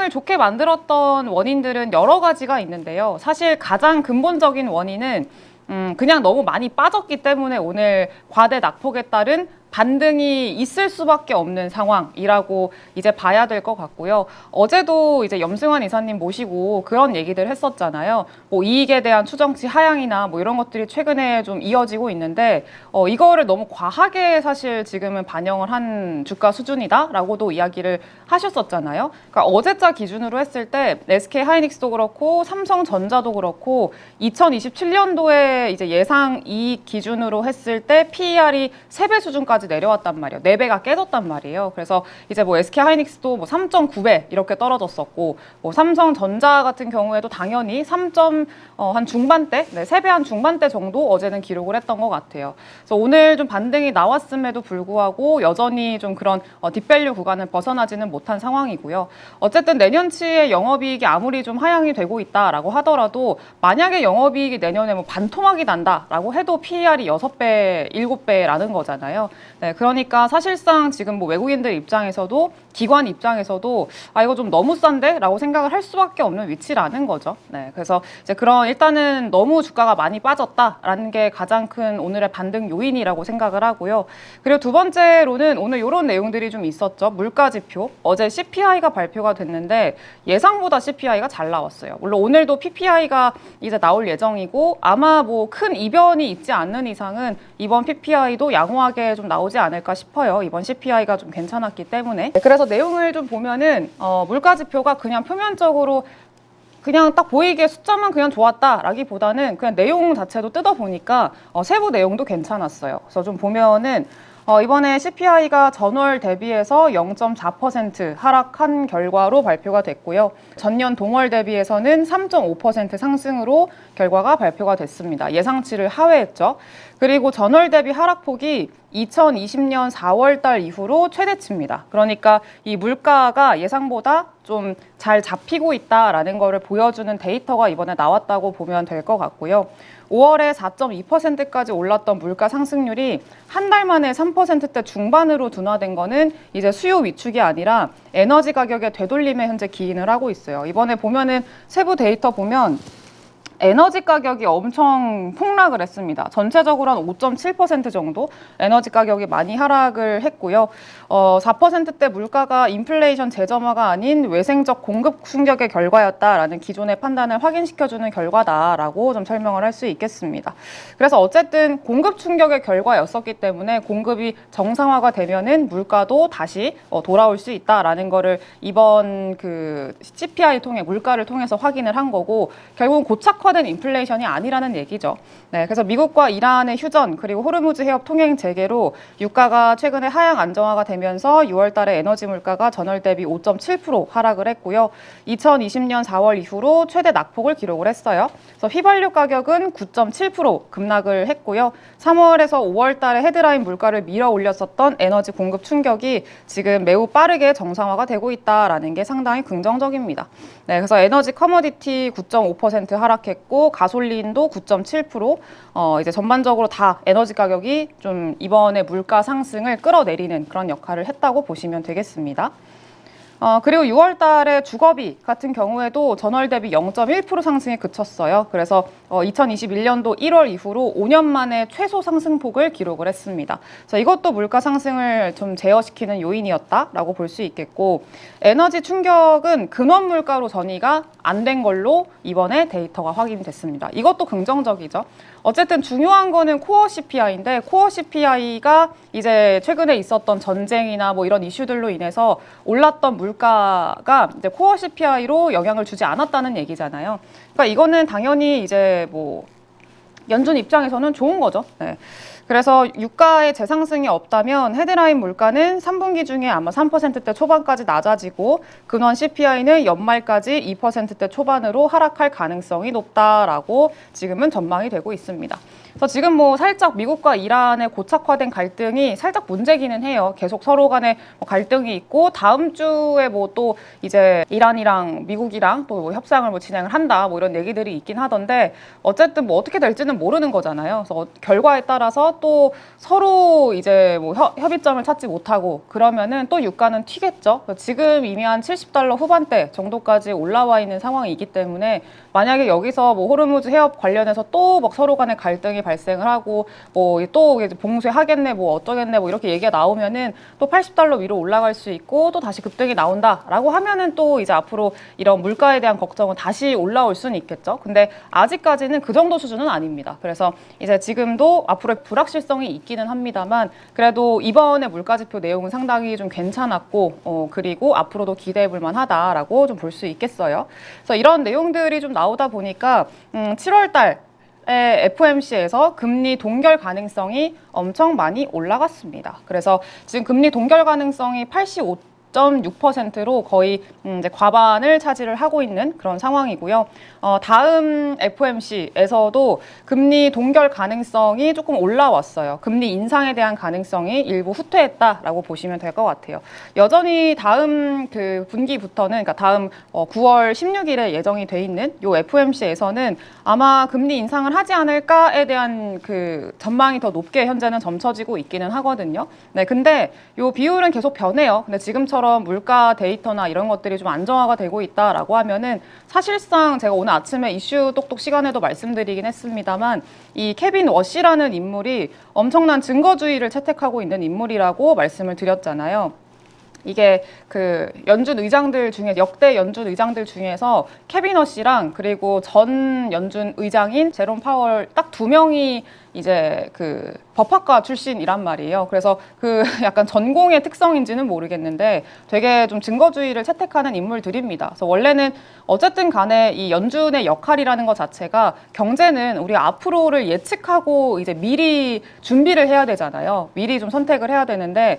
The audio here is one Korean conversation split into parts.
상승을 좋게 만들었던 원인들은 여러 가지가 있는데요. 사실 가장 근본적인 원인은 그냥 너무 많이 빠졌기 때문에 오늘 과대 낙폭에 따른 반등이 있을 수밖에 없는 상황이라고 이제 봐야 될 것 같고요. 어제도 이제 염승환 이사님 모시고 그런 얘기들 했었잖아요. 뭐 이익에 대한 추정치 하향이나 뭐 이런 것들이 최근에 좀 이어지고 있는데 이거를 너무 과하게 사실 지금은 반영을 한 주가 수준이다라고도 이야기를 하셨었잖아요. 그러니까 어제자 기준으로 했을 때 SK 하이닉스도 그렇고 삼성전자도 그렇고 2027년도에 이제 예상 이익 기준으로 했을 때 PER이 3배 수준까지 내려왔단 말이에요. 4배가 깨졌단 말이에요. 그래서 이제 뭐 SK 하이닉스도 뭐 3.9배 이렇게 떨어졌었고, 뭐 삼성전자 같은 경우에도 당연히 3점 한 중반대, 3배 한 중반대 정도 어제는 기록을 했던 것 같아요. 그래서 오늘 좀 반등이 나왔음에도 불구하고 여전히 좀 그런 딥밸류 구간을 벗어나지는 못한 상황이고요. 어쨌든 내년치의 영업이익이 아무리 좀 하향이 되고 있다라고 하더라도 만약에 영업이익이 내년에 뭐 반토막이 난다라고 해도 PER이 6배, 7배라는 거잖아요. 네, 그러니까 사실상 지금 뭐 외국인들 입장에서도 기관 입장에서도 이거 좀 너무 싼데? 라고 생각을 할 수밖에 없는 위치라는 거죠. 네, 그래서 이제 그런 일단은 너무 주가가 많이 빠졌다라는 게 가장 큰 오늘의 반등 요인이라고 생각을 하고요. 그리고 두 번째로는 오늘 이런 내용들이 좀 있었죠. 물가 지표. 어제 CPI가 발표가 됐는데 예상보다 CPI가 잘 나왔어요. 물론 오늘도 PPI가 이제 나올 예정이고 아마 뭐 큰 이변이 있지 않는 이상은 이번 PPI도 양호하게 좀 나오지 않을까 싶어요. 이번 CPI가 좀 괜찮았기 때문에. 그래서 내용을 좀 보면은 물가 지표가 그냥 표면적으로 그냥 딱 보이기에 숫자만 그냥 좋았다라기보다는 그냥 내용 자체도 뜯어보니까 세부 내용도 괜찮았어요. 그래서 좀 보면은 이번에 CPI가 전월 대비해서 0.4% 하락한 결과로 발표가 됐고요. 전년 동월 대비해서는 3.5% 상승으로 결과가 발표가 됐습니다. 예상치를 하회했죠. 그리고 전월 대비 하락폭이 2020년 4월 달 이후로 최대치입니다. 그러니까 이 물가가 예상보다 좀 잘 잡히고 있다라는 거를 보여주는 데이터가 이번에 나왔다고 보면 될 것 같고요. 5월에 4.2%까지 올랐던 물가 상승률이 한 달 만에 3%대 중반으로 둔화된 거는 이제 수요 위축이 아니라 에너지 가격의 되돌림에 현재 기인을 하고 있어요. 이번에 보면은 세부 데이터 보면 에너지 가격이 엄청 폭락을 했습니다. 전체적으로 한 5.7% 정도 에너지 가격이 많이 하락을 했고요. 4%대 물가가 인플레이션 재점화가 아닌 외생적 공급 충격의 결과였다라는 기존의 판단을 확인시켜주는 결과다라고 좀 설명을 할 수 있겠습니다. 그래서 어쨌든 공급 충격의 결과였었기 때문에 공급이 정상화가 되면은 물가도 다시 돌아올 수 있다라는 거를 이번 그 CPI 통해 물가를 통해서 확인을 한 거고 결국은 고착화 된 인플레이션이 아니라는 얘기죠. 네, 그래서 미국과 이란의 휴전 그리고 호르무즈 해협 통행 재개로 유가가 최근에 하향 안정화가 되면서 6월 달에 에너지 물가가 전월 대비 5.7% 하락을 했고요. 2020년 4월 이후로 최대 낙폭을 기록을 했어요. 그래서 휘발유 가격은 9.7% 급락을 했고요. 3월에서 5월 달에 헤드라인 물가를 밀어 올렸었던 에너지 공급 충격이 지금 매우 빠르게 정상화가 되고 있다라는 게 상당히 긍정적입니다. 네, 그래서 에너지 커머디티 9.5% 하락했고 가솔린도 9.7%, 이제 전반적으로 다 에너지 가격이 좀 이번에 물가 상승을 끌어내리는 그런 역할을 했다고 보시면 되겠습니다. 그리고 6월 달에 주거비 같은 경우에도 전월 대비 0.1% 상승에 그쳤어요. 그래서 2021년도 1월 이후로 5년 만에 최소 상승폭을 기록을 했습니다. 그래서 이것도 물가 상승을 좀 제어시키는 요인이었다라고 볼 수 있겠고 에너지 충격은 근원 물가로 전이가 안 된 걸로 이번에 데이터가 확인됐습니다. 이것도 긍정적이죠. 어쨌든 중요한 거는 코어 CPI인데 코어 CPI가 이제 최근에 있었던 전쟁이나 뭐 이런 이슈들로 인해서 올랐던 물가가 이제 코어 CPI로 영향을 주지 않았다는 얘기잖아요. 그러니까 이거는 당연히 이제 뭐 연준 입장에서는 좋은 거죠. 네. 그래서 유가의 재상승이 없다면 헤드라인 물가는 3분기 중에 아마 3%대 초반까지 낮아지고 근원 CPI는 연말까지 2%대 초반으로 하락할 가능성이 높다라고 지금은 전망이 되고 있습니다. 그래서 지금 뭐 살짝 미국과 이란의 고착화된 갈등이 살짝 문제기는 해요. 계속 서로 간에 뭐 갈등이 있고 다음 주에 뭐 또 이제 이란이랑 미국이랑 또 뭐 협상을 뭐 진행을 한다 뭐 이런 얘기들이 있긴 하던데 어쨌든 뭐 어떻게 될지는 모르는 거잖아요. 그래서 결과에 따라서 또 서로 이제 뭐 협의점을 찾지 못하고 그러면은 또 유가는 튀겠죠. 지금 이미 한 70달러 후반대 정도까지 올라와 있는 상황이기 때문에 만약에 여기서 뭐 호르무즈 해협 관련해서 또 막 서로 간의 갈등이 발생을 하고 뭐 또 봉쇄하겠네 뭐 어쩌겠네 뭐 이렇게 얘기가 나오면은 또 80달러 위로 올라갈 수 있고 또 다시 급등이 나온다라고 하면은 또 이제 앞으로 이런 물가에 대한 걱정은 다시 올라올 수는 있겠죠. 근데 아직까지는 그 정도 수준은 아닙니다. 그래서 이제 지금도 앞으로 불확실성이 있기는 합니다만 그래도 이번에 물가지표 내용은 상당히 좀 괜찮았고 그리고 앞으로도 기대해 볼 만하다라고 좀 볼 수 있겠어요. 그래서 이런 내용들이 좀 나오다 보니까 7월 달에 FOMC에서 금리 동결 가능성이 엄청 많이 올라갔습니다. 그래서 지금 금리 동결 가능성이 85.6%로 거의 이제 과반을 차지를 하고 있는 그런 상황이고요. 다음 FOMC에서도 금리 동결 가능성이 조금 올라왔어요. 금리 인상에 대한 가능성이 일부 후퇴했다라고 보시면 될 것 같아요. 여전히 다음 그 분기부터는, 그러니까 다음 9월 16일에 예정이 돼 있는 요 FOMC에서는 아마 금리 인상을 하지 않을까에 대한 그 전망이 더 높게 현재는 점쳐지고 있기는 하거든요. 네, 근데 요 비율은 계속 변해요. 근데 지금처럼 물가 데이터나 이런 것들이 좀 안정화가 되고 있다라고 하면은 사실상 제가 오늘 아침에 이슈 똑똑 시간에도 말씀드리긴 했습니다만 이 케빈 워시라는 인물이 엄청난 증거주의를 채택하고 있는 인물이라고 말씀을 드렸잖아요. 이게 그 연준 의장들 중에 역대 연준 의장들 중에서 케빈 워시랑 그리고 전 연준 의장인 제롬 파월 딱 두 명이 이제 그 법학과 출신이란 말이에요. 그래서 그 약간 전공의 특성인지는 모르겠는데 되게 좀 증거주의를 채택하는 인물들입니다. 그래서 원래는 어쨌든 간에 이 연준의 역할이라는 것 자체가 경제는 우리 앞으로를 예측하고 이제 미리 준비를 해야 되잖아요. 미리 좀 선택을 해야 되는데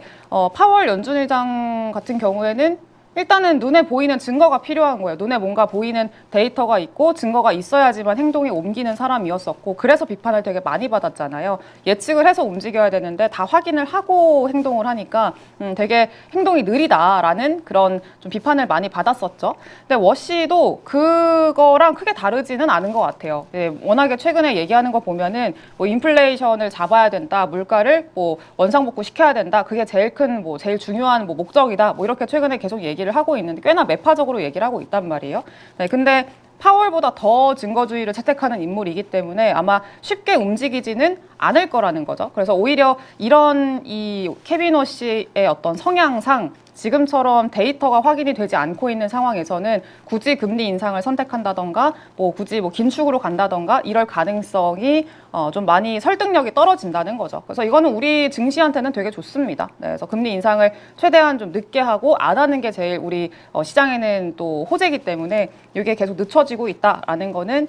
파월 연준 의장 같은 경우에는 일단은 눈에 보이는 증거가 필요한 거예요. 눈에 뭔가 보이는 데이터가 있고 증거가 있어야지만 행동에 옮기는 사람이었었고 그래서 비판을 되게 많이 받았잖아요. 예측을 해서 움직여야 되는데 다 확인을 하고 행동을 하니까 되게 행동이 느리다라는 그런 좀 비판을 많이 받았었죠. 근데 워시도 그거랑 크게 다르지는 않은 것 같아요. 네, 워낙에 최근에 얘기하는 거 보면은 뭐 인플레이션을 잡아야 된다, 물가를 뭐 원상복구 시켜야 된다, 그게 제일 큰 뭐 제일 중요한 뭐 목적이다, 뭐 이렇게 최근에 계속 얘기를 하고 있는데 꽤나 매파적으로 얘기를 하고 있단 말이에요. 네, 근데 파월보다 더 증거주의를 채택하는 인물이기 때문에 아마 쉽게 움직이지는 않을 거라는 거죠. 그래서 오히려 이런 이 케빈 워시의 어떤 성향상 지금처럼 데이터가 확인이 되지 않고 있는 상황에서는 굳이 금리 인상을 선택한다던가 뭐 굳이 뭐 긴축으로 간다던가 이럴 가능성이 좀 많이 설득력이 떨어진다는 거죠. 그래서 이거는 우리 증시한테는 되게 좋습니다. 네, 그래서 금리 인상을 최대한 좀 늦게 하고 안 하는 게 제일 우리 시장에는 또 호재이기 때문에 이게 계속 늦춰지고 있다라는 거는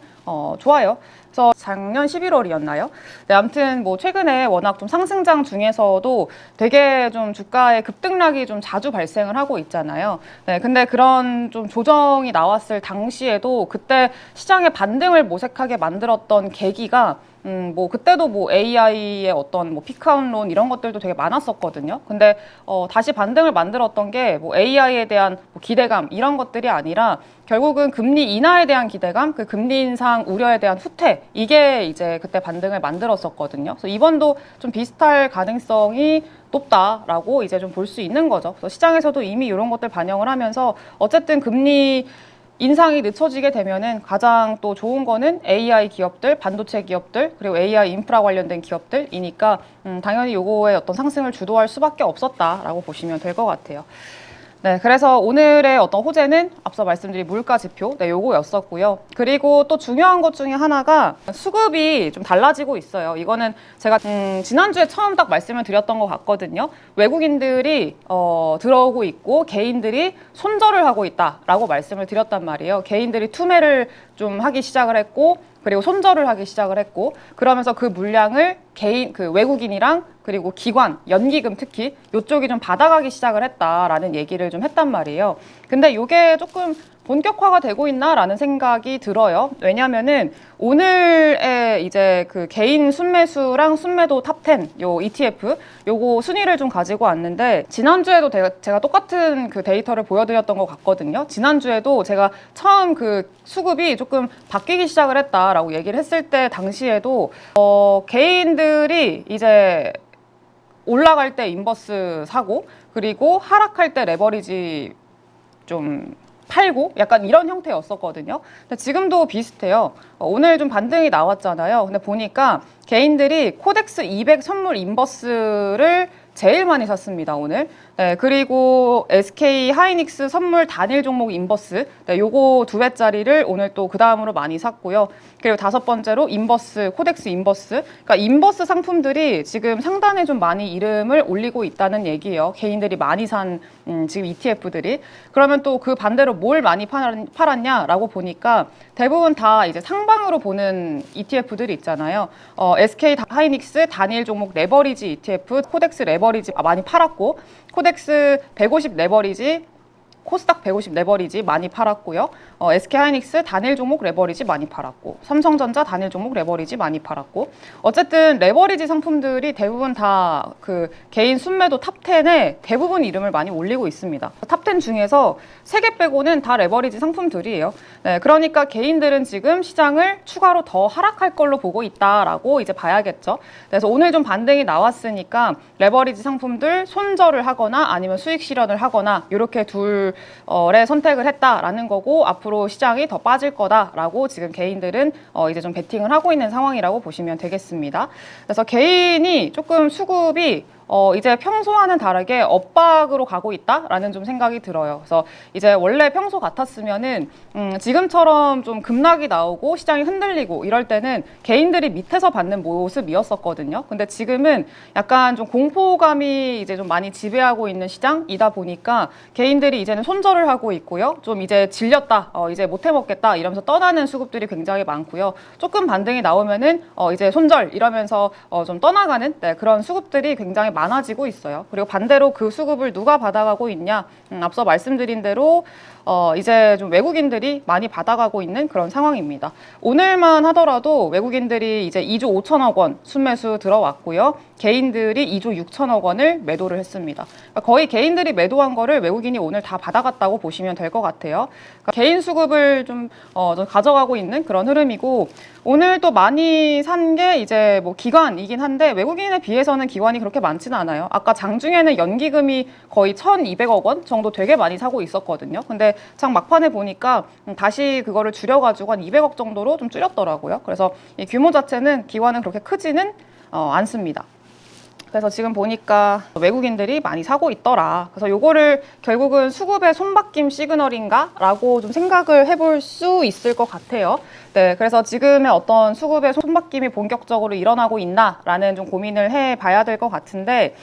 좋아요. 그래서 작년 11월이었나요? 네, 아무튼 뭐 최근에 워낙 좀 상승장 중에서도 되게 좀 주가의 급등락이 좀 자주 발생을 하고 있잖아요. 네, 근데 그런 좀 조정이 나왔을 당시에도 그때 시장의 반등을 모색하게 만들었던 계기가 뭐 그때도 뭐 AI의 어떤 뭐 피크아웃론 이런 것들도 되게 많았었거든요. 근데 다시 반등을 만들었던 게 뭐 AI에 대한 뭐 기대감 이런 것들이 아니라 결국은 금리 인하에 대한 기대감, 그 금리 인상 우려에 대한 후퇴 이게 이제 그때 반등을 만들었었거든요. 그래서 이번도 좀 비슷할 가능성이 높다라고 이제 좀 볼 수 있는 거죠. 그래서 시장에서도 이미 이런 것들 반영을 하면서 어쨌든 금리 인상이 늦춰지게 되면은 가장 또 좋은 거는 AI 기업들, 반도체 기업들, 그리고 AI 인프라 관련된 기업들이니까 당연히 요거의 어떤 상승을 주도할 수밖에 없었다라고 보시면 될 것 같아요. 네, 그래서 오늘의 어떤 호재는 앞서 말씀드린 물가 지표, 네, 요거였었고요. 그리고 또 중요한 것 중에 하나가 수급이 좀 달라지고 있어요. 이거는 제가 지난주에 처음 딱 말씀을 드렸던 것 같거든요. 외국인들이 들어오고 있고 개인들이 손절을 하고 있다라고 말씀을 드렸단 말이에요. 개인들이 투매를 좀 하기 시작을 했고 그리고 손절을 하기 시작을 했고 그러면서 그 물량을 개인 그 외국인이랑 그리고 기관, 연기금 특히 이쪽이 좀 받아가기 시작을 했다라는 얘기를 좀 했단 말이에요. 근데 이게 조금 본격화가 되고 있나라는 생각이 들어요. 왜냐하면은 오늘의 이제 그 개인 순매수랑 순매도 탑10 요 ETF 요거 순위를 좀 가지고 왔는데 지난주에도 제가 똑같은 그 데이터를 보여드렸던 것 같거든요. 지난주에도 제가 처음 그 수급이 조금 바뀌기 시작을 했다라고 얘기를 했을 때 당시에도 개인들이 이제 올라갈 때 인버스 사고 그리고 하락할 때 레버리지 좀 팔고 약간 이런 형태였었거든요. 근데 지금도 비슷해요. 오늘 좀 반등이 나왔잖아요. 근데 보니까 개인들이 코덱스 200 선물 인버스를 제일 많이 샀습니다, 오늘. 네, 그리고 SK 하이닉스 선물 단일 종목 인버스, 네, 요거 2배짜리를 오늘 또 그 다음으로 많이 샀고요. 그리고 5번째로 인버스, 코덱스 인버스. 그러니까 인버스 상품들이 지금 상단에 좀 많이 이름을 올리고 있다는 얘기예요. 개인들이 많이 산 지금 ETF들이. 그러면 또 그 반대로 뭘 많이 팔았냐라고 보니까 대부분 다 이제 상방으로 보는 ETF들이 있잖아요. SK 하이닉스 단일 종목 레버리지 ETF, 코덱스 레버리지 많이 팔았고, 코덱스 150 레버리지, 코스닥 150 레버리지 많이 팔았고요. SK하이닉스 단일 종목 레버리지 많이 팔았고, 삼성전자 단일 종목 레버리지 많이 팔았고, 어쨌든 레버리지 상품들이 대부분 다 그 개인 순매도 탑10에 대부분 이름을 많이 올리고 있습니다. 탑10 중에서 3개 빼고는 다 레버리지 상품들이에요. 네, 그러니까 개인들은 지금 시장을 추가로 더 하락할 걸로 보고 있다라고 이제 봐야겠죠. 그래서 오늘 좀 반등이 나왔으니까 레버리지 상품들 손절을 하거나 아니면 수익 실현을 하거나 이렇게 둘의 선택을 했다라는 거고, 앞으로 시장이 더 빠질 거다라고 지금 개인들은 이제 좀 베팅을 하고 있는 상황이라고 보시면 되겠습니다. 그래서 개인이 조금 수급이 이제 평소와는 다르게 엇박으로 가고 있다라는 좀 생각이 들어요. 그래서 이제 원래 평소 같았으면은 지금처럼 좀 급락이 나오고 시장이 흔들리고 이럴 때는 개인들이 밑에서 받는 모습이었었거든요. 근데 지금은 약간 좀 공포감이 이제 좀 많이 지배하고 있는 시장이다 보니까 개인들이 이제는 손절을 하고 있고요. 좀 이제 질렸다, 이제 못 해먹겠다 이러면서 떠나는 수급들이 굉장히 많고요. 조금 반등이 나오면은 이제 손절 이러면서 좀 떠나가는 그런 수급들이 굉장히 많아지고 있어요. 그리고 반대로 그 수급을 누가 받아가고 있냐? 앞서 말씀드린 대로 이제 좀 외국인들이 많이 받아가고 있는 그런 상황입니다. 오늘만 하더라도 외국인들이 이제 2조 5천억 원 순매수 들어왔고요. 개인들이 2조 6천억 원을 매도를 했습니다. 그러니까 거의 개인들이 매도한 거를 외국인이 오늘 다 받아갔다고 보시면 될 것 같아요. 그러니까 개인 수급을 좀 가져가고 있는 그런 흐름이고, 오늘 또 많이 산 게 이제 뭐 기관이긴 한데 외국인에 비해서는 기관이 그렇게 많지는 않아요. 아까 장중에는 연기금이 거의 1,200억 원 정도 되게 많이 사고 있었거든요. 근데 장 막판에 보니까 다시 그거를 줄여가지고 한 200억 정도로 좀 줄였더라고요. 그래서 이 규모 자체는 기관은 그렇게 크지는 않습니다. 그래서 지금 보니까 외국인들이 많이 사고 있더라. 그래서 요거를 결국은 수급의 손바뀜 시그널인가? 라고 좀 생각을 해볼 수 있을 것 같아요. 네, 그래서 지금의 어떤 수급의 손바뀜이 본격적으로 일어나고 있나라는 좀 고민을 해봐야 될 것 같은데,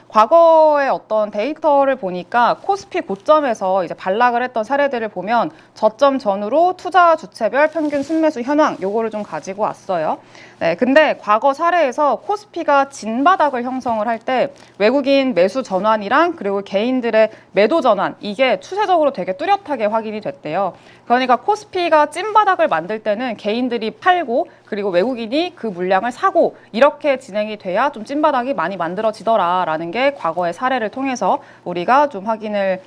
과거의 어떤 데이터를 보니까 코스피 고점에서 이제 반락을 했던 사례들을 보면 저점 전후로 투자 주체별 평균 순매수 현황 요거를 좀 가지고 왔어요. 네, 근데 과거 사례에서 코스피가 진바닥을 형성을 할 때 외국인 매수 전환이랑 그리고 개인들의 매도 전환 이게 추세적으로 되게 뚜렷하게 확인이 됐대요. 그러니까 코스피가 찐바닥을 만들 때는 개인들이 팔고 그리고 외국인이 그 물량을 사고 이렇게 진행이 돼야 좀 찐바닥이 많이 만들어지더라라는 게 과거의 사례를 통해서 우리가 좀 확인을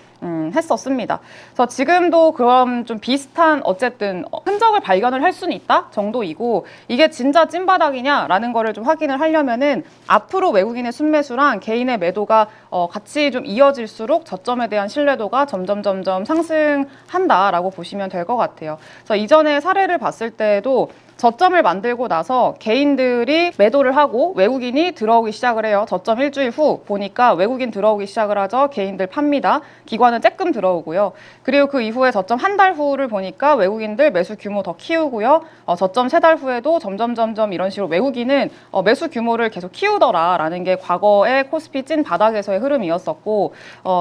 했었습니다. 그래서 지금도 그런 좀 비슷한 어쨌든 흔적을 발견을 할 수는 있다 정도이고, 이게 진짜 찐바닥이냐라는 거를 좀 확인을 하려면은 앞으로 외국인의 순매수랑 개인의 매도가 같이 좀 이어질수록 저점에 대한 신뢰도가 점점 상승한다라고 보시면 될 것 같아요. 그래서 이전에 사례를 봤을 때에도 저점을 만들고 나서 개인들이 매도를 하고 외국인이 들어오기 시작을 해요. 저점 일주일 후 보니까 외국인 들어오기 시작을 하죠. 개인들 팝니다. 기관은 쬐끔 들어오고요. 그리고 그 이후에 저점 한 달 후를 보니까 외국인들 매수 규모 더 키우고요. 저점 3달 후에도 점점 이런 식으로 외국인은 매수 규모를 계속 키우더라라는 게 과거의 코스피 찐 바닥에서의 흐름이었었고,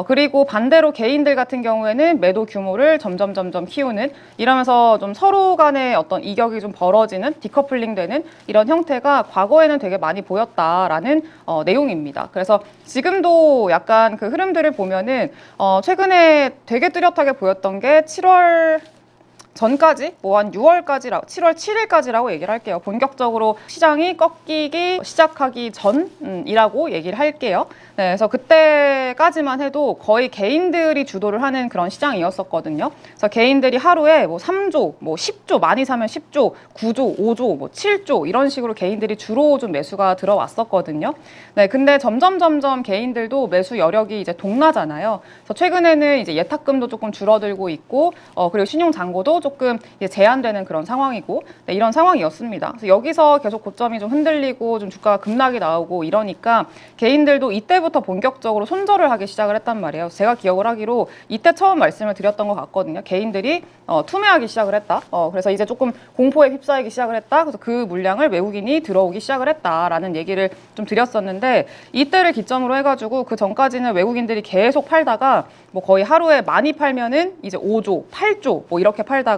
그리고 반대로 개인들 같은 경우에는 매도 규모를 점점 키우는, 이러면서 좀 서로 간의 어떤 이격이 좀 벌어지는 이어지는 디커플링 되는 이런 형태가 과거에는 되게 많이 보였다라는 내용입니다. 그래서 지금도 약간 그 흐름들을 보면은 최근에 되게 뚜렷하게 보였던 게 7월 전까지 뭐 한 6월까지라 7월 7일까지라고 얘기를 할게요. 본격적으로 시장이 꺾이기 시작하기 전이라고 얘기를 할게요. 네, 그래서 그때까지만 해도 거의 개인들이 주도를 하는 그런 시장이었었거든요. 그래서 개인들이 하루에 뭐 3조, 뭐 10조, 많이 사면 10조, 9조, 5조, 뭐 7조 이런 식으로 개인들이 주로 좀 매수가 들어왔었거든요. 네, 근데 점점 개인들도 매수 여력이 이제 동나잖아요. 그래서 최근에는 이제 예탁금도 조금 줄어들고 있고, 그리고 신용 잔고도 조금 이제 제한되는 그런 상황이고, 네, 이런 상황이었습니다. 그래서 여기서 계속 고점이 좀 흔들리고 좀 주가가 급락이 나오고 이러니까 개인들도 이때부터 본격적으로 손절을 하기 시작을 했단 말이에요. 제가 기억을 하기로 이때 처음 말씀을 드렸던 것 같거든요. 개인들이 투매하기 시작을 했다. 그래서 이제 조금 공포에 휩싸이기 시작을 했다. 그래서 그 물량을 외국인이 들어오기 시작을 했다라는 얘기를 좀 드렸었는데, 이때를 기점으로 해가지고 그 전까지는 외국인들이 계속 팔다가 뭐 거의 하루에 많이 팔면은 이제 5조, 8조 뭐 이렇게 팔다가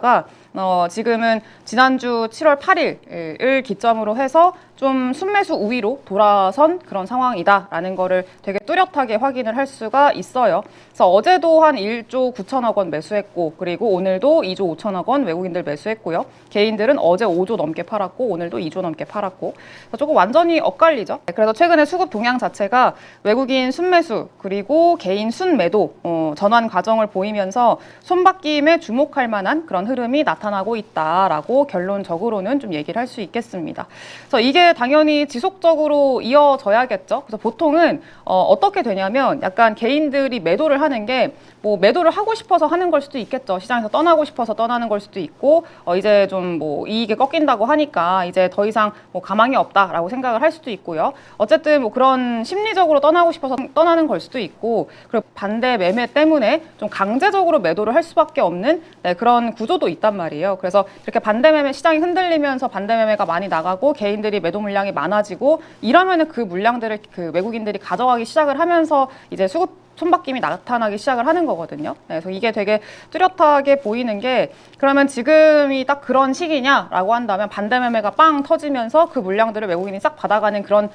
지금은 지난주 7월 8일을 기점으로 해서 좀 순매수 우위로 돌아선 그런 상황이다라는 거를 되게 뚜렷하게 확인을 할 수가 있어요. 그래서 어제도 한 1조 9천억 원 매수했고, 그리고 오늘도 2조 5천억 원 외국인들 매수했고요. 개인들은 어제 5조 넘게 팔았고 오늘도 2조 넘게 팔았고, 조금 완전히 엇갈리죠. 그래서 최근에 수급 동향 자체가 외국인 순매수 그리고 개인 순매도 전환 과정을 보이면서 손바뀜에 주목할 만한 그런 흐름이 나타나고 있다라고 결론적으로는 좀 얘기를 할 수 있겠습니다. 그래서 이게 당연히 지속적으로 이어져야겠죠. 그래서 보통은 어떻게 되냐면 약간 개인들이 매도를 하는 게 뭐 매도를 하고 싶어서 하는 걸 수도 있겠죠. 시장에서 떠나고 싶어서 떠나는 걸 수도 있고, 이제 좀 뭐 이익이 꺾인다고 하니까 이제 더 이상 뭐 가망이 없다라고 생각을 할 수도 있고요. 어쨌든 뭐 그런 심리적으로 떠나고 싶어서 떠나는 걸 수도 있고, 그리고 반대 매매 때문에 좀 강제적으로 매도를 할 수밖에 없는 그런 구조도 있단 말이에요. 그래서 이렇게 반대 매매 시장이 흔들리면서 반대 매매가 많이 나가고 개인들이 매도 물량이 많아지고 이러면은 그 물량들을 그 외국인들이 가져가기 시작을 하면서 이제 수급 손바뀜이 나타나기 시작을 하는 거거든요. 그래서 이게 되게 뚜렷하게 보이는 게, 그러면 지금이 딱 그런 시기냐라고 한다면 반대 매매가 빵 터지면서 그 물량들을 외국인이 싹 받아가는 그런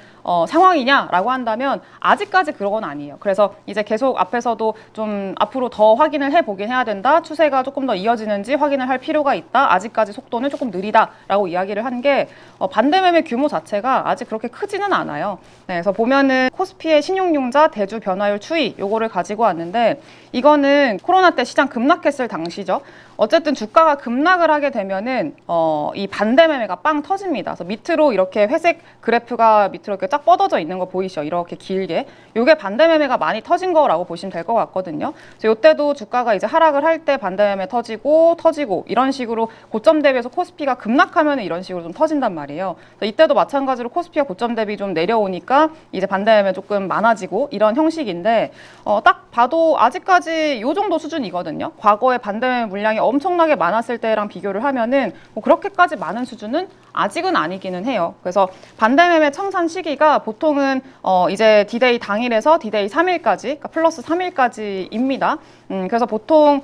상황이냐라고 한다면 아직까지 그런 건 아니에요. 그래서 이제 계속 앞에서도 좀 앞으로 더 확인을 해보긴 해야 된다. 추세가 조금 더 이어지는지 확인을 할 필요가 있다. 아직까지 속도는 조금 느리다라고 이야기를 한 게, 반대 매매 규모 자체가 아직 그렇게 크지는 않아요. 그래서 보면은 코스피의 신용융자 대주 변화율 추이 요거를 가지고 왔는데, 이거는 코로나 때 시장 급락했을 당시죠. 어쨌든 주가가 급락을 하게 되면은 이 반대 매매가 빵 터집니다. 그래서 밑으로 이렇게 회색 그래프가 밑으로 이렇게 쫙 뻗어져 있는 거 보이시죠? 이렇게 길게. 요게 반대 매매가 많이 터진 거라고 보시면 될 것 같거든요. 그래서 요때도 주가가 이제 하락을 할 때 반대 매매 터지고 이런 식으로 고점 대비해서 코스피가 급락하면 이런 식으로 좀 터진단 말이에요. 그래서 이때도 마찬가지로 코스피가 고점 대비 좀 내려오니까 이제 반대 매매 조금 많아지고 이런 형식인데, 딱 봐도 아직까지 요 정도 수준이거든요. 과거에 반대 매매 물량이 엄청나게 많았을 때랑 비교를 하면은 뭐 그렇게까지 많은 수준은 아직은 아니기는 해요. 그래서 반대 매매 청산 시기가 보통은 이제 디데이 당일에서 디데이 3일까지, 그러니까 플러스 3일까지입니다. 그래서 보통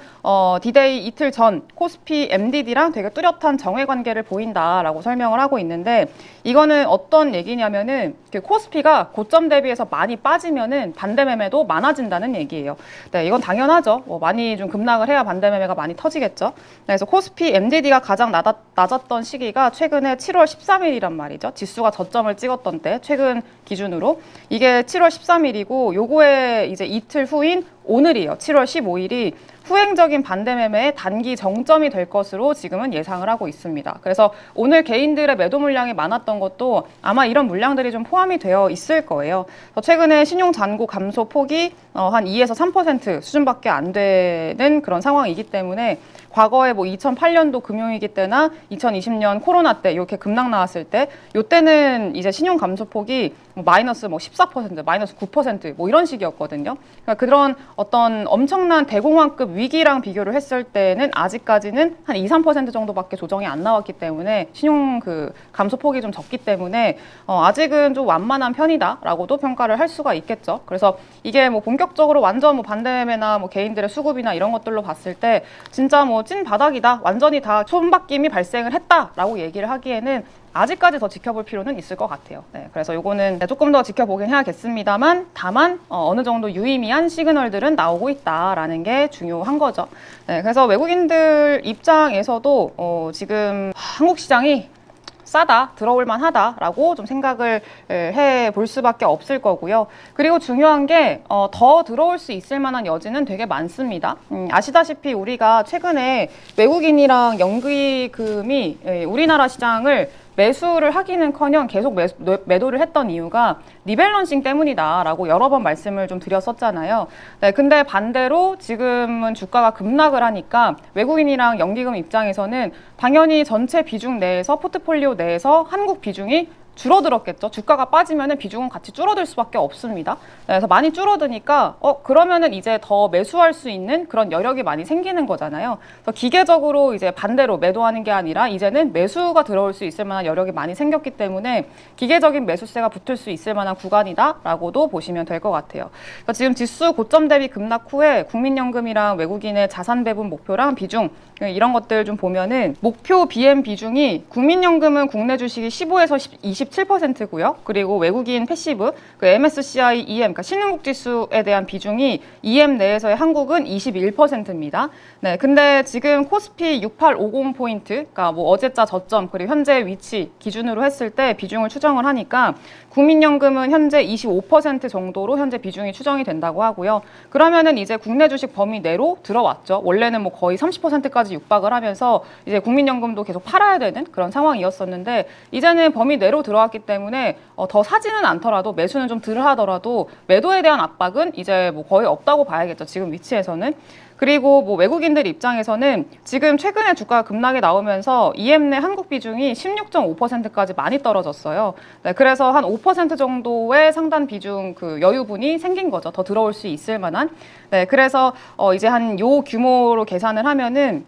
디데이 이틀 전 코스피 MDD랑 되게 뚜렷한 정회 관계를 보인다라고 설명을 하고 있는데, 이거는 어떤 얘기냐면은 그 코스피가 고점 대비해서 많이 빠지면은 반대 매매도 많아진다는 얘기예요. 네, 이건 당연하죠. 많이 좀 급락을 해야 반대 매매가 많이 터지겠죠. 네, 그래서 코스피 MDD가 가장 낮았던 시기가 최근에 7월 13일이란 말이죠. 지수가 저점을 찍었던 때, 최근 기준으로 이게 7월 13일이고 요거에 이제 이틀 후인 오늘이에요. 7월 15일이 후행적인 반대 매매의 단기 정점이 될 것으로 지금은 예상을 하고 있습니다. 그래서 오늘 개인들의 매도 물량이 많았던 것도 아마 이런 물량들이 좀 포함이 되어 있을 거예요. 최근에 신용 잔고 감소 폭이 한 2에서 3% 수준밖에 안 되는 그런 상황이기 때문에, 과거에 뭐 2008년도 금융위기 때나 2020년 코로나 때 이렇게 급락 나왔을 때, 이때는 이제 신용 감소 폭이 마이너스 14%, 마이너스 9% 이런 식이었거든요. 그러니까 그런 어떤 엄청난 대공황급 위기랑 비교를 했을 때는 아직까지는 한 2, 3% 정도밖에 조정이 안 나왔기 때문에 신용 감소폭이 좀 적기 때문에 아직은 좀 완만한 편이다라고도 평가를 할 수가 있겠죠. 그래서 이게 본격적으로 완전 반대매매나 개인들의 수급이나 이런 것들로 봤을 때 진짜 찐 바닥이다, 완전히 다 손바뀜이 발생을 했다라고 얘기를 하기에는 아직까지 더 지켜볼 필요는 있을 것 같아요. 네, 그래서 요거는 조금 더 지켜보긴 해야겠습니다만 다만 어느 정도 유의미한 시그널들은 나오고 있다라는 게 중요한 거죠. 네, 그래서 외국인들 입장에서도 지금 한국 시장이 싸다, 들어올만 하다라고 좀 생각을 해볼 수밖에 없을 거고요. 그리고 중요한 게 더 들어올 수 있을 만한 여지는 되게 많습니다. 아시다시피 우리가 최근에 외국인이랑 연기금이 우리나라 시장을 매수를 하기는커녕 계속 매도를 했던 이유가 리밸런싱 때문이다라고 여러 번 말씀을 좀 드렸었잖아요. 네, 근데 반대로 지금은 주가가 급락을 하니까 외국인이랑 연기금 입장에서는 당연히 전체 비중 내에서 포트폴리오 내에서 한국 비중이 줄어들었겠죠. 주가가 빠지면 비중은 같이 줄어들 수밖에 없습니다. 그래서 많이 줄어드니까 그러면은 이제 더 매수할 수 있는 그런 여력이 많이 생기는 거잖아요. 그래서 기계적으로 이제 반대로 매도하는 게 아니라 이제는 매수가 들어올 수 있을 만한 여력이 많이 생겼기 때문에 기계적인 매수세가 붙을 수 있을 만한 구간이다라고도 보시면 될 것 같아요. 그러니까 지금 지수 고점 대비 급락 후에 국민연금이랑 외국인의 자산 배분 목표랑 비중 이런 것들 좀 보면은 목표 BM 비중이 국민연금은 국내 주식이 15에서 27%고요. 그리고 외국인 패시브, MSCI EM, 그러니까 신흥국 지수에 대한 비중이 EM 내에서의 한국은 21%입니다. 네, 근데 지금 코스피 6850 포인트, 그러니까 어제자 저점 그리고 현재 위치 기준으로 했을 때 비중을 추정을 하니까 국민연금은 현재 25% 정도로 현재 비중이 추정이 된다고 하고요. 그러면은 이제 국내 주식 범위 내로 들어왔죠. 원래는 거의 30%까지 육박을 하면서 이제 국민연금도 계속 팔아야 되는 그런 상황이었었는데 이제는 범위 내로 들어왔기 때문에 더 사지는 않더라도 매수는 좀 덜 하더라도 매도에 대한 압박은 이제 거의 없다고 봐야겠죠. 지금 위치에서는. 그리고 외국인들 입장에서는 지금 최근에 주가가 급락이 나오면서 EM 내 한국 비중이 16.5%까지 많이 떨어졌어요. 네, 그래서 한 5% 정도의 상단 비중 여유분이 생긴 거죠. 더 들어올 수 있을 만한. 네, 그래서 이제 한 요 규모로 계산을 하면은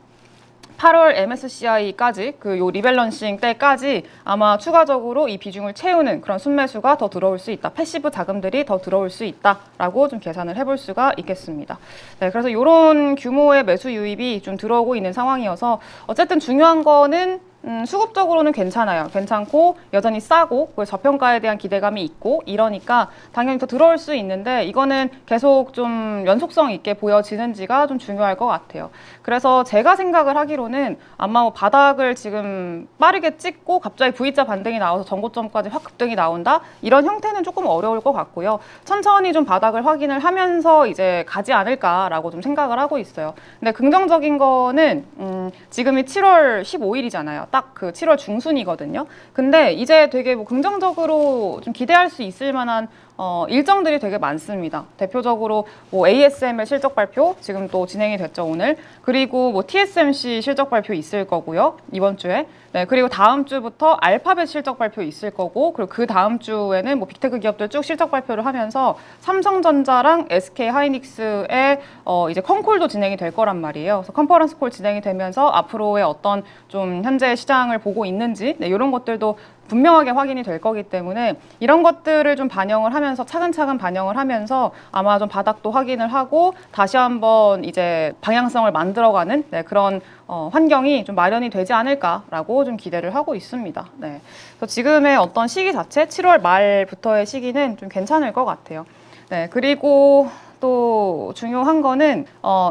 8월 MSCI까지 요 리밸런싱 때까지 아마 추가적으로 이 비중을 채우는 그런 순매수가 더 들어올 수 있다. 패시브 자금들이 더 들어올 수 있다라고 좀 계산을 해볼 수가 있겠습니다. 네, 그래서 이런 규모의 매수 유입이 좀 들어오고 있는 상황이어서 어쨌든 중요한 거는 수급적으로는 괜찮아요. 괜찮고 여전히 싸고 저평가에 대한 기대감이 있고 이러니까 당연히 더 들어올 수 있는데 이거는 계속 좀 연속성 있게 보여지는지가 좀 중요할 것 같아요. 그래서 제가 생각을 하기로는 아마 바닥을 지금 빠르게 찍고 갑자기 V자 반등이 나와서 전고점까지 확 급등이 나온다? 이런 형태는 조금 어려울 것 같고요. 천천히 좀 바닥을 확인을 하면서 이제 가지 않을까라고 좀 생각을 하고 있어요. 근데 긍정적인 거는 지금이 7월 15일이잖아요. 딱 7월 중순이거든요. 근데 이제 되게 긍정적으로 좀 기대할 수 있을 만한 일정들이 되게 많습니다. 대표적으로 ASML 실적 발표 지금 또 진행이 됐죠, 오늘. 그리고 TSMC 실적 발표 있을 거고요, 이번 주에. 네, 그리고 다음 주부터 알파벳 실적 발표 있을 거고, 그리고 그 다음 주에는 빅테크 기업들 쭉 실적 발표를 하면서 삼성전자랑 SK 하이닉스의 이제 컨콜도 진행이 될 거란 말이에요. 그래서 컨퍼런스 콜 진행이 되면서 앞으로의 어떤 좀 현재 시장을 보고 있는지, 네, 이런 것들도 분명하게 확인이 될 거기 때문에 이런 것들을 좀 반영을 하면서 차근차근 반영을 하면서 아마 좀 바닥도 확인을 하고 다시 한번 이제 방향성을 만들어가는 그런 환경이 좀 마련이 되지 않을까라고 좀 기대를 하고 있습니다. 네. 그래서 지금의 어떤 시기 자체 7월 말부터의 시기는 좀 괜찮을 것 같아요. 네. 그리고 또 중요한 거는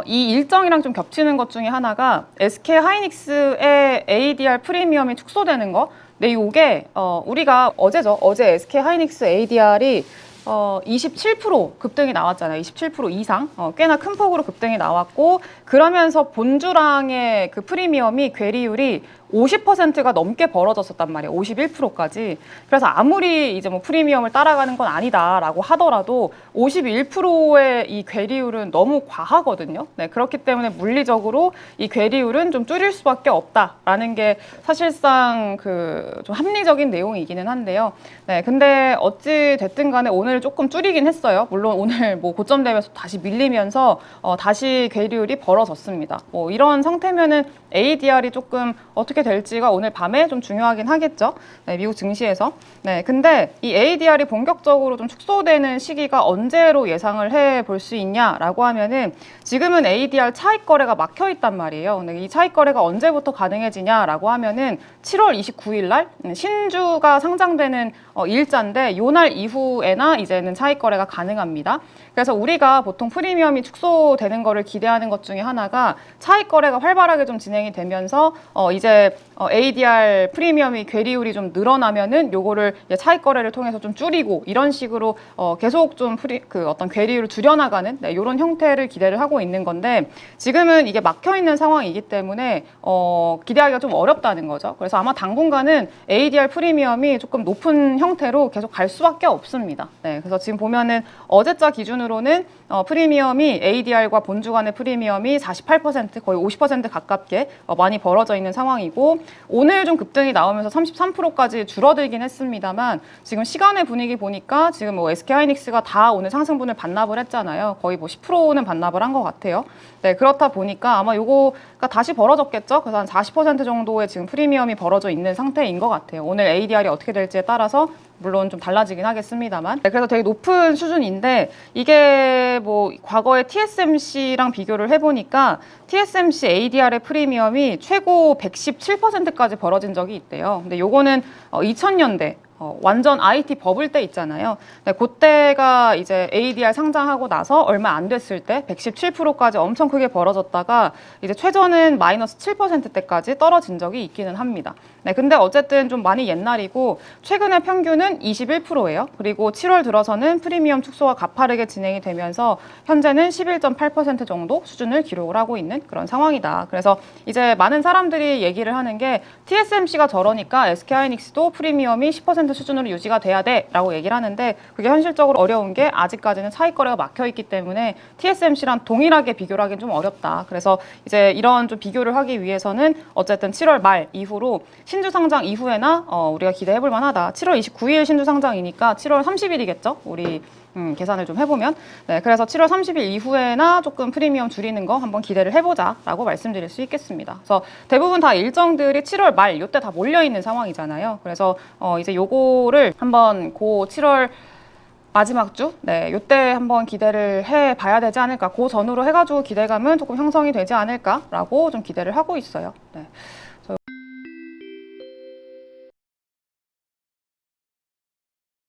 이 일정이랑 좀 겹치는 것 중에 하나가 SK 하이닉스의 ADR 프리미엄이 축소되는 거. 네, 이게 우리가 어제 SK 하이닉스 ADR이 27% 급등이 나왔잖아요. 27% 이상 꽤나 큰 폭으로 급등이 나왔고 그러면서 본주랑의 프리미엄이 괴리율이 50%가 넘게 벌어졌었단 말이에요. 51%까지. 그래서 아무리 이제 뭐 프리미엄을 따라가는 건 아니다라고 하더라도 51%의 이 괴리율은 너무 과하거든요. 네, 그렇기 때문에 물리적으로 이 괴리율은 좀 줄일 수밖에 없다라는 게 사실상 그 좀 합리적인 내용이기는 한데요. 네, 근데 어찌 됐든 간에 오늘 조금 줄이긴 했어요. 물론 오늘 뭐 고점 대비해서 다시 밀리면서 다시 괴리율이 벌어졌습니다. 뭐 이런 상태면은 ADR이 조금 어떻게 될지가 오늘 밤에 좀 중요하긴 하겠죠. 네, 미국 증시에서. 네, 근데 이 ADR이 본격적으로 좀 축소되는 시기가 언제로 예상을 해 볼 수 있냐라고 하면은 지금은 ADR 차익 거래가 막혀 있단 말이에요. 근데 이 차익 거래가 언제부터 가능해지냐라고 하면은 7월 29일 날 신주가 상장되는 일자인데 요날 이후에나 이제는 차익 거래가 가능합니다. 그래서 우리가 보통 프리미엄이 축소되는 거를 기대하는 것 중에 하나가 차익 거래가 활발하게 좀 진행이 되면서 이제 ADR 프리미엄이 괴리율이 좀 늘어나면은 요거를 차익 거래를 통해서 좀 줄이고 이런 식으로 계속 좀 어떤 괴리율을 줄여나가는 네, 이런 형태를 기대를 하고 있는 건데 지금은 이게 막혀 있는 상황이기 때문에 기대하기가 좀 어렵다는 거죠. 그래서 아마 당분간은 ADR 프리미엄이 조금 높은 형태로 계속 갈 수밖에 없습니다. 네, 그래서 지금 보면은 어제자 기준으로는 프리미엄이 ADR과 본주 간의 프리미엄이 48% 거의 50% 가깝게 많이 벌어져 있는 상황이고 오늘 좀 급등이 나오면서 33%까지 줄어들긴 했습니다만 지금 시간의 분위기 보니까 지금 뭐 SK하이닉스가 다 오늘 상승분을 반납을 했잖아요. 거의 뭐 10%는 반납을 한 것 같아요. 네, 그렇다 보니까 아마 요거가 다시 벌어졌겠죠. 그래서 한 40% 정도의 지금 프리미엄이 벌어져 있는 상태인 것 같아요. 오늘 ADR이 어떻게 될지에 따라서 물론 좀 달라지긴 하겠습니다만. 네, 그래서 되게 높은 수준인데 이게 뭐 과거에 TSMC랑 비교를 해보니까 TSMC ADR의 프리미엄이 최고 117%까지 벌어진 적이 있대요. 근데 요거는 2000년대 완전 IT 버블 때 있잖아요. 네, 그때가 이제 ADR 상장하고 나서 얼마 안 됐을 때 117%까지 엄청 크게 벌어졌다가 이제 최저는 마이너스 7%대까지 떨어진 적이 있기는 합니다. 네, 근데 어쨌든 좀 많이 옛날이고 최근의 평균은 21%예요. 그리고 7월 들어서는 프리미엄 축소가 가파르게 진행이 되면서 현재는 11.8% 정도 수준을 기록을 하고 있는 그런 상황이다. 그래서 이제 많은 사람들이 얘기를 하는 게 TSMC가 저러니까 SK하이닉스도 프리미엄이 10% 수준으로 유지가 돼야 돼라고 얘기를 하는데 그게 현실적으로 어려운 게 아직까지는 차익 거래가 막혀 있기 때문에 TSMC랑 동일하게 비교를 하기는 좀 어렵다. 그래서 이제 이런 좀 비교를 하기 위해서는 어쨌든 7월 말 이후로 신주 상장 이후에나 우리가 기대해 볼 만하다. 7월 29일 신주 상장이니까 7월 30일이겠죠? 우리 계산을 좀 해보면. 네, 그래서 7월 30일 이후에나 조금 프리미엄 줄이는 거 한번 기대를 해보자라고 말씀드릴 수 있겠습니다. 그래서 대부분 다 일정들이 7월 말 요때 다 몰려있는 상황이잖아요. 그래서 이제 요거를 한번 고 7월 마지막 주? 네, 요때 한번 기대를 해봐야 되지 않을까. 그 전후로 해가지고 기대감은 조금 형성이 되지 않을까라고 좀 기대를 하고 있어요. 네.